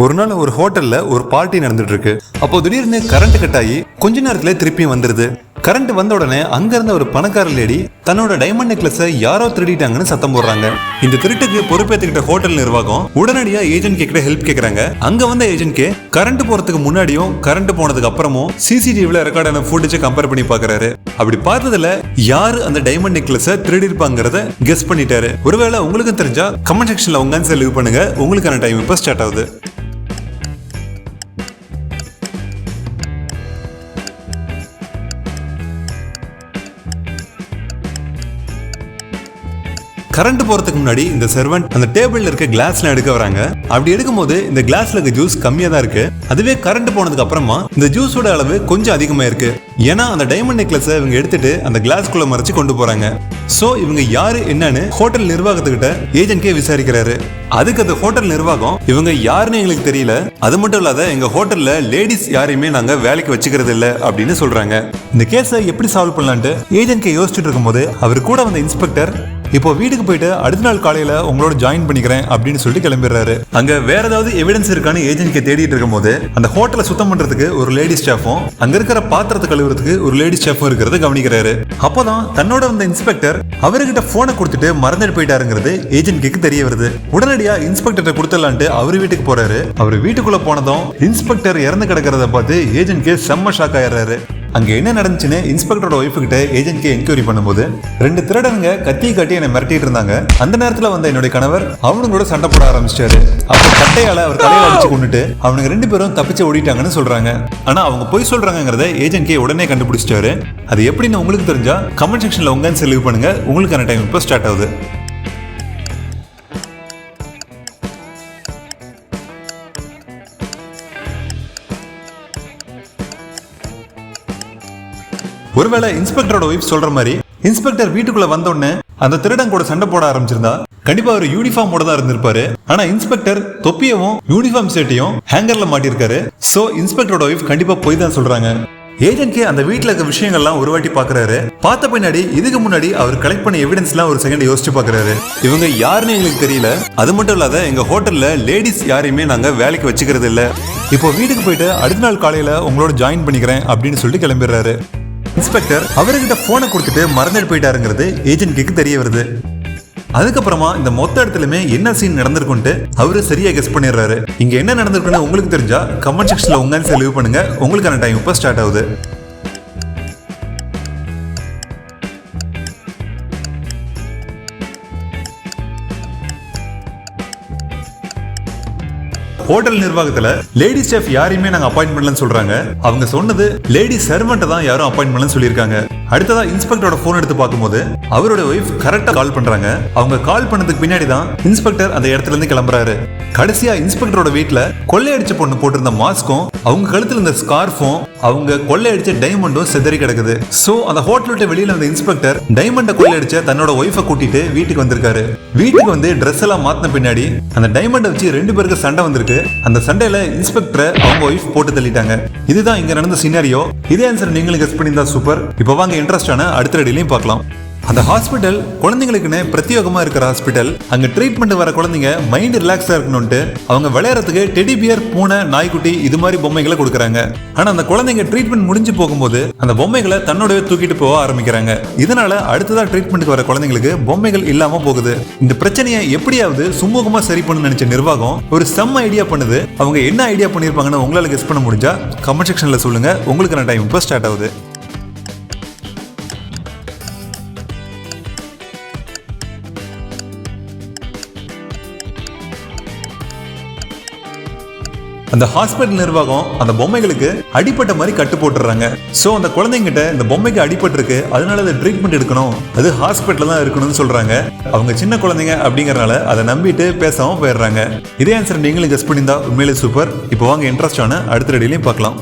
ஒரு நாள் ஒரு ஹோட்டல்ல ஒரு பார்ட்டி நடந்துட்டு இருக்கு. அப்போ திடீர்னு கரண்ட் கட் ஆகி கொஞ்ச நேரத்துல திருப்பியும் வந்துருது. கரண்ட் வந்த உடனே அங்க இருந்த ஒரு பணக்கார லேடி தன்னோட டைமண்ட் நெக்லஸை யாரோ திருடிட்டாங்கன்னு சத்தம் போடுறாங்க. இந்த திருட்டுக்கு பொறுப்பேற்றுக்கிட்ட ஹோட்டல் நிர்வாகம் உடனடியா ஏஜென்ட் கிட்ட ஹெல்ப் கேக்குறாங்க. அங்க வந்த ஏஜென்ட் கரண்ட் போறதுக்கு முன்னாடியும் கரண்ட் போனதுக்கு அப்புறமும் சிசிடிவில ரெக்கார்டான ஃபுட்டேஜை கம்பேர் பண்ணி பாக்குறாரு. அப்படி பார்த்ததுல யாரு அந்த டைமண்ட் நெக்லஸை திருடி இருப்பாங்கிறத கெஸ் பண்ணிட்டாரு. ஒருவேளை உங்களுக்கு தெரிஞ்சா கமெண்ட் செக்ஷன்ல உங்க ஆன்சர் லீவ் பண்ணுங்க. உங்களுக்கான டைம் இப்ப ஸ்டார்ட் ஆகுது. கரண்ட் போறதுக்கு முன்னாடி இந்த சர்வெண்ட் அந்த டேபிள்ல இருக்க கிளாஸ்ல எடுக்க வராங்க. அப்படி எடுக்கும் போது இந்த கிளாஸ்ல இருக்க ஜூஸ் கம்மியா தான் இருக்கு. அதுவே கரண்ட் போனதுக்கு அப்புறமா இந்த ஜூஸோட அளவு கொஞ்சம் அதிகமா இருக்கு. ஏன்னா அந்த டைமண்ட் நெக்லஸை இவங்க எடுத்துட்டு அந்த கிளாஸ்குள்ள மறைச்சு கொண்டு போறாங்க. சோ இவங்க யாரு என்னன்னு ஹோட்டல் நிர்வாகத்துக்கிட்ட ஏஜென்ட்கே விசாரிக்கிறாரு. அதுக்கு அந்த ஹோட்டல் நிர்வாகம் இவங்க யாருன்னு எங்களுக்கு தெரியல, அது மட்டும் இல்லாத எங்க ஹோட்டல்ல லேடிஸ் யாரையுமே நாங்க வேலைக்கு வச்சுக்கிறது இல்ல அப்படின்னு சொல்றாங்க. இந்த கேஸை எப்படி சால்வ் பண்ணலான்ட்டு ஏஜென்ட்கே யோசிச்சுட்டு இருக்கும் போது அவர் கூட வந்த இன்ஸ்பெக்டர் இப்போ வீட்டுக்கு போயிட்டு அடுத்த நாள் காலையில உங்களோட ஜாயின் பண்ணிக்கிறேன் அப்படின்னு சொல்லிட்டு கிளம்பிடுறாரு. அங்க வேற ஏதாவது எவிடன்ஸ் இருக்கான்னு ஏஜென்ட்க்கு தேடிட்டு இருக்கும் போது அந்த ஹோட்டலை சுத்தம் பண்றதுக்கு ஒரு லேடி ஸ்டாஃபும் அங்க இருக்கிற பாத்திரத்தை கழுவுறதுக்கு ஒரு லேடி ஸ்டாஃபும் இருக்கிறத கவனிக்கிறாரு. அப்போதான் தன்னோட வந்த இன்ஸ்பெக்டர் அவர்கிட்ட போனை கொடுத்துட்டு மறந்துட்டு போயிட்டாருங்கிறது ஏஜென்ட்க்கு தெரிய வருது. உடனடியா இன்ஸ்பெக்டர் கொடுத்துடலான்ட்டு அவர் வீட்டுக்கு போறாரு. அவர் வீட்டுக்குள்ள போனதும் இன்ஸ்பெக்டர் இறந்து கிடக்கிறத பார்த்து ஏஜென்ட்க்கு செம்ம ஷாக் ஆயிடுறாரு. அங்க என்ன நடந்துச்சுன்னு இன்ஸ்பெக்டரோட ஒய்ஃபு கிட்ட ஏஜென்ட்க்கு என்கொயரி பண்ணும்போது 2 திருடனுங்க கத்தி காட்டி என்னை மிரட்டிட்டு இருந்தாங்க. அந்த நேரத்துல வந்த என்னுடைய கணவர் அவனுங்களோட சண்டை போட ஆரம்பிச்சிட்டாரு. அப்ப கட்டையால அவர் தலையை அடிச்சு கொண்டுட்டு அவனுங்க 2 பேரும் தப்பிச்சு ஓடிட்டாங்கன்னு சொல்றாங்க. ஆனா அவங்க பொய் சொல்றாங்கிறத ஏஜென்ட்கே உடனே கண்டுபிடிச்சிட்டாரு. அது எப்படின்னு உங்களுக்கு தெரிஞ்சா கமெண்ட் செக்ஷன்ல உங்க ஆன்சர் லீவ் பண்ணுங்க. உங்களுக்கான டைம் இப்போ ஸ்டார்ட் ஆகுது. ஒருவேளை இன்ஸ்பெக்டரோட ஒய்ஃப் சொல்ற மாதிரி இன்ஸ்பெக்டர் வீட்டுக்குள்ள வந்தோடனே அந்த திருடன் கூட சண்டை போட ஆரம்பிச்சிருந்தா கண்டிப்பா ஒரு யூனிஃபார்மோட தான் இருந்திருப்பாரு. ஆனா இன்ஸ்பெக்டர் தொப்பியவும் யூனிஃபார்ம் ஷர்ட்டையும் ஹேங்கர்ல மாட்டிருக்காரு. சோ இன்ஸ்பெக்டரோட ஒய்ஃப் கண்டிப்பா போய் தான் சொல்றாங்க. ஏஜென்ட்கே அந்த வீட்டுல இருக்க விஷயங்கள்லாம் ஒரு வாட்டி பாக்குறாரு. பார்த்த பின்னாடி இதுக்கு முன்னாடி அவர் கலெக்ட் பண்ண எவிடன்ஸ் எல்லாம் ஒரு செகண்ட் யோசிச்சு பாக்குறாரு. இவங்க யாருன்னு எங்களுக்கு தெரியல, அது மட்டும் இல்லாத எங்க ஹோட்டல்ல லேடிஸ் யாரையுமே நாங்க வேலைக்கு வச்சுக்கிறது இல்ல. இப்போ வீட்டுக்கு போயிட்டு அடுத்த நாள் காலையில உங்களோட ஜாயின் பண்ணிக்கிறேன் அப்படின்னு சொல்லிட்டு கிளம்பிடுறாரு. இன்ஸ்பெக்டர் அவர்கிட்ட போனை கொடுத்துட்டு மறந்துட்டு போயிட்டாருங்கிறது ஏஜென்ட்க்கு தெரிய வருது. அதுக்கப்புறமா இந்த மொத்த இடத்துலயுமே என்ன சீன் நடந்திருக்குன்ட்டு அவரு சரியா கெஸ் பண்ணிடுறாரு. இங்க என்ன நடந்திருக்குன்னு உங்களுக்கு தெரிஞ்சா கமெண்ட் செக்ஷன்ல உங்க ஆன்சர் லீவ் பண்ணுங்க. உங்களுக்கான டைம் இப்ப ஸ்டார்ட் ஆகுது. ஹோட்டல் நிர்வாகத்துல லேடி ஸ்டாஃப் யாரையுமே நாங்க அப்பாயின்ட் பண்ணலன்னு சொல்றாங்க. அவங்க சொன்னது லேடி சர்வெண்ட் தான் யாரும் அப்பாயின்ட் பண்ணலன்னு சொல்லியிருக்காங்க. அடுத்ததா இன்ஸ்பெக்டரோட போன் எடுத்து பார்க்கும்போது அவரோட ஒய்ஃப் கரெக்டா கால் பண்றாங்க. அவங்க கால் பண்ணதுக்கு பின்னாடி தான் இன்ஸ்பெக்டர் அந்த இடத்துல இருந்து கிளம்புறாரு. கடைசியா இன்ஸ்பெக்டரோட வீட்டுல கொள்ளையடிச்ச பொண்ணு போட்டிருந்த மாஸ்கும் அவங்க கழுத்துல இருந்த ஸ்கார்ஃபும் அவங்க கொள்ளையடிச்ச டைமண்டும் செதறி கிடக்குது. சோ அந்த ஹோட்டல் விட்டு வெளியில வந்த இன்ஸ்பெக்டர் டைமண்ட கொள்ளையடிச்ச தன்னோட ஒய்ஃபை கூட்டிட்டு வீட்டுக்கு வந்திருக்காரு. வீட்டுக்கு வந்து ட்ரெஸ் எல்லாம் மாத்தின பின்னாடி அந்த டைமண்டை வச்சு 2 பேருக்கு சண்டை வந்திருக்கு. அந்த சண்டையில இன்ஸ்பெக்டரை அவங்க ஒய்ஃப் போட்டு தள்ளிட்டாங்க. இதுதான் இங்க நடந்த சினாரியோ. இதே ஆன்சர் நீங்களும் கெஸ் பண்ணியிருந்தா சூப்பர். இப்போ வாங்க இன்ட்ரெஸ்டான அடுத்த ரெடிலையும் பார்க்கலாம். அந்த ஹாஸ்பிட்டல் குழந்தைங்களுக்குன்னு பிரத்யேகமா இருக்கிற ஹாஸ்பிட்டல். அங்க ட்ரீட்மெண்ட் வர குழந்தைங்க மைண்ட் ரிலாக்ஸா இருக்கணும்ட்டு அவங்க விளையாடுறதுக்கு டெடி பியர், பூனை, நாய்க்குட்டி இது மாதிரி பொம்மைகளை கொடுக்குறாங்க. ஆனா அந்த குழந்தைங்க ட்ரீட்மெண்ட் முடிஞ்சு போகும்போது அந்த பொம்மைகளை தன்னோடவே தூக்கிட்டு போக ஆரம்பிக்கிறாங்க. இதனால அடுத்ததா ட்ரீட்மெண்ட்டுக்கு வர குழந்தைங்களுக்கு பொம்மைகள் இல்லாம போகுது. இந்த பிரச்சனையை எப்படியாவது சுமூகமா சரி பண்ணு நினைச்ச நிர்வாகம் ஒரு செம்ம ஐடியா பண்ணுது. அவங்க என்ன ஐடியா பண்ணிருப்பாங்கன்னு உங்களால கெஸ் பண்ண முடிஞ்சா கமெண்ட் செக்ஷன்ல சொல்லுங்க. உங்களுக்கான டைம் இப்போ ஸ்டார்ட் ஆகுது. அந்த ஹாஸ்பிட்டல் நிர்வாகம் அந்த பொம்மைகளுக்கு அடிப்பட்ட மாதிரி கட்டு போட்டுறாங்க. சோ அந்த குழந்தைங்கிட்ட இந்த பொம்மைக்கு அடிபட்டு இருக்கு, அதனால அதை ட்ரீட்மெண்ட் எடுக்கணும், அது ஹாஸ்பிட்டல் தான் இருக்கணும்னு சொல்றாங்க. அவங்க சின்ன குழந்தைங்க அப்படிங்கறனால அதை நம்பிட்டு பேசாம போயிடுறாங்க. இதே ஆன்சர் நீங்களும் கெஸ் பண்ணியிருந்தா உண்மையிலே சூப்பர். இப்போ வாங்க இன்ட்ரெஸ்டான அடுத்த ரெடிலையும் பார்க்கலாம்.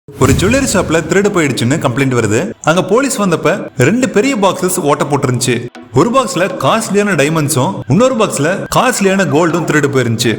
ஒரு ஜுவல்லரி ஷாப்ல திருடு போயிடுச்சுன்னு கம்ப்ளைண்ட் வருது. அங்க போலீஸ் வந்தப்ப 2 பெரிய பாக்ஸஸ் ஓட்ட போட்டுருந்துச்சு. ஒரு பாக்ஸ்ல காஸ்ட்லியான டைமண்ட்ஸும் இன்னொரு பாக்ஸ்ல காஸ்ட்லியான கோல்டும் திருடு போயிருந்துச்சு.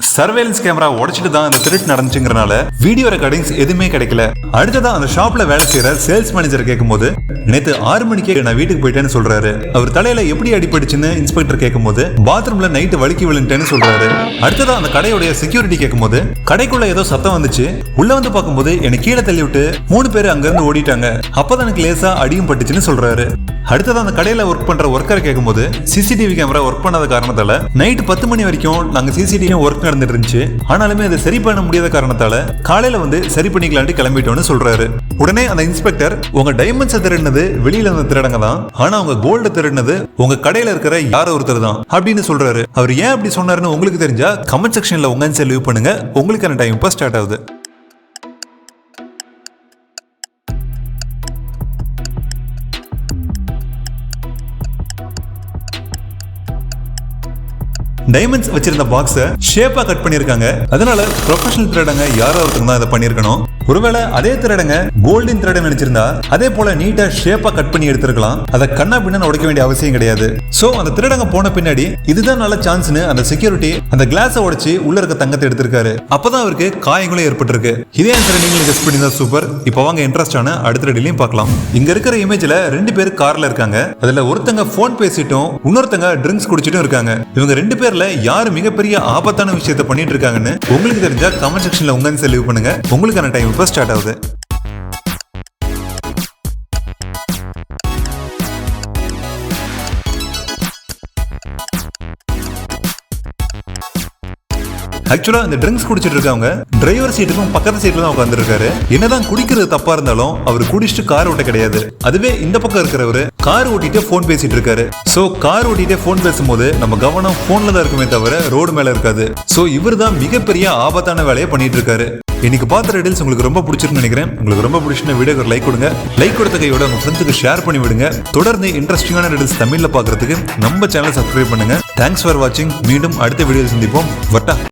சர்வேலன்ஸ் கேமரா உடைச்சிட்டு தான் அந்த திருட்டு நடந்துச்சுங்கிறனால வீடியோ ரெக்கார்டிங்ஸ் எதுவுமே கிடைக்கல. அடுத்ததான் அந்த ஷாப்ல வேலை செய்யற சேல்ஸ் மேனேஜர் கேட்கும்போது நேத்து 6 மணிக்கே நான் வீட்டுக்கு போயிட்டேன்னு சொல்றாரு. அவர் தலையில எப்படி அடிபட்டுச்சுன்னு இன்ஸ்பெக்டர் கேட்கும்போது பாத்ரூம்ல நைட்டு வலிக்கி விழுந்துட்டேன்னு சொல்றாரு. அடுத்ததான் அந்த கடையுடைய செக்யூரிட்டி கேட்கும்போது கடைக்குள்ள ஏதோ சத்தம் வந்துச்சு, உள்ள வந்து பார்க்கும்போது என்னை கீழே தள்ளி விட்டு 3 பேர் அங்க இருந்து ஓடிட்டாங்க, அப்பதான் எனக்கு லேசா அடியும் பட்டுச்சுன்னு சொல்றாரு. அடுத்ததான் அந்த கடையில ஒர்க் பண்ற ஒர்க்கரை கேட்கும்போது சிசிடிவி கேமரா ஒர்க் பண்ணாத காரணத்தால நைட் 10 மணி வரைக்கும் நாங்க சிசிடிவி ஒர்க் நடந்துட்டு இருந்துச்சு, ஆனாலுமே அதை சரி பண்ண முடியாத காரணத்தால காலையில வந்து சரி பண்ணிக்கலான்ட்டு கிளம்பிட்டோம்னு சொல்றாரு. உடனே அந்த இன்ஸ்பெக்டர் உங்க டைமண்ட்ஸ் திருடினது வெளியில இருந்த திருடங்க தான், ஆனா உங்க கோல்டு திருடினது உங்க கடையில இருக்கிற யாரோ ஒருத்தர் தான் அப்படின்னு சொல்றாரு. அவர் ஏன் அப்படி சொன்னாருன்னு உங்களுக்கு தெரிஞ்சா கமெண்ட் செக்ஷன்ல உங்க ஆன்சர் லீவ் பண்ணுங்க. உங்களுக்கான டைம் இப்ப ஸ்டார்ட் ஆகுது. டைமண்ட்ஸ் வச்சிருந்த பாக்ஸை ஷேப்பா கட் பண்ணிருக்காங்க. அதனால ப்ரொஃபஷனல் திருடங்க யாரோ ஒருத்தங்க தான் இதை பண்ணிருக்கணும். ஒருவேளை அதே திருடங்க கோல்டன் திருடன் நினைச்சிருந்தா அதே போல நீட்டா ஷேப்பா கட் பண்ணி எடுத்திருக்கலாம். அதை கண்ணா பின்னா உடைக்க வேண்டிய அவசியம் கிடையாது. சோ அந்த திருடங்க போன பின்னாடி இதுதான் நல்ல சான்ஸ்னு அந்த செக்யூரிட்டி அந்த கிளாஸை உடைச்சு உள்ள இருக்க தங்கத்தை எடுத்திருக்காரு. அப்பதான் அவருக்கு காயங்களும் ஏற்பட்டிருக்கு. இதே ஆன்சரை நீங்களும் கெஸ் பண்ணிருந்தா சூப்பர். இப்போ வாங்க இன்ட்ரெஸ்டான அடுத்த ரெடிலையும் பார்க்கலாம். இங்க இருக்கிற இமேஜ்ல 2 பேர் கார்ல இருக்காங்க. அதுல ஒருத்தங்க போன் பேசிட்டும் இன்னொருத்தங்க ட்ரிங்க்ஸ் குடிச்சிட்டும் இருக்காங்க. இவங்க 2 பேர்ல யாரு மிகப்பெரிய ஆபத்தான விஷயத்தை பண்ணிட்டு இருக்காங்கன்னு உங்களுக்கு தெரிஞ்சா கமெண்ட் செக்ஷன்ல உங்க ஆன்சர் லீவ் பண்ணுங்க. உங்களுக்கான டைம் இப்ப ஸ்டார்ட் ஆகுது. ஆக்சுவலா இந்த ட்ரிங்க்ஸ் குடிச்சிட்டு இருக்கவங்க டிரைவர் சீட்டுக்கும் பக்கத்து சீட்ல தான் உட்கார்ந்துருக்காரு. என்னதான் குடிக்கிறது தப்பா இருந்தாலும் அவர் குடிச்சிட்டு கார் ஓட்ட கிடையாது. அதுவே இந்த பக்கம் இருக்கிறவரு கார் ஓட்டிட்டு போன் பேசிட்டு இருக்காரு. சோ கார் ஓட்டிட்டு போன் பேசும்போது நம்ம கவனம் போன்ல தான் இருக்குமே தவிர ரோடு மேல இருக்காது. சோ இவர் தான் மிகப்பெரிய ஆபத்தான வேலையை பண்ணிட்டு இருக்காரு. இன்னைக்கு பார்த்த ரிடில்ஸ் உங்களுக்கு ரொம்ப பிடிச்சிருக்குன்னு நினைக்கிறேன். உங்களுக்கு ரொம்ப பிடிச்சிருந்த வீடியோக்கு ஒரு லைக் கொடுங்க. லைக் கொடுத்த கையோட உங்க ஃப்ரெண்ட்ஸுக்கு ஷேர் பண்ணி விடுங்க. தொடர்ந்து இன்ட்ரெஸ்டிங்கான ரிடில்ஸ் தமிழ்ல பாக்குறதுக்கு நம்ம சேனலை சப்ஸ்கிரைப் பண்ணுங்க. தேங்க்ஸ் ஃபார் வாட்சிங். மீண்டும் அடுத்த வீடியோவில் சந்திப்போம். வட்டா.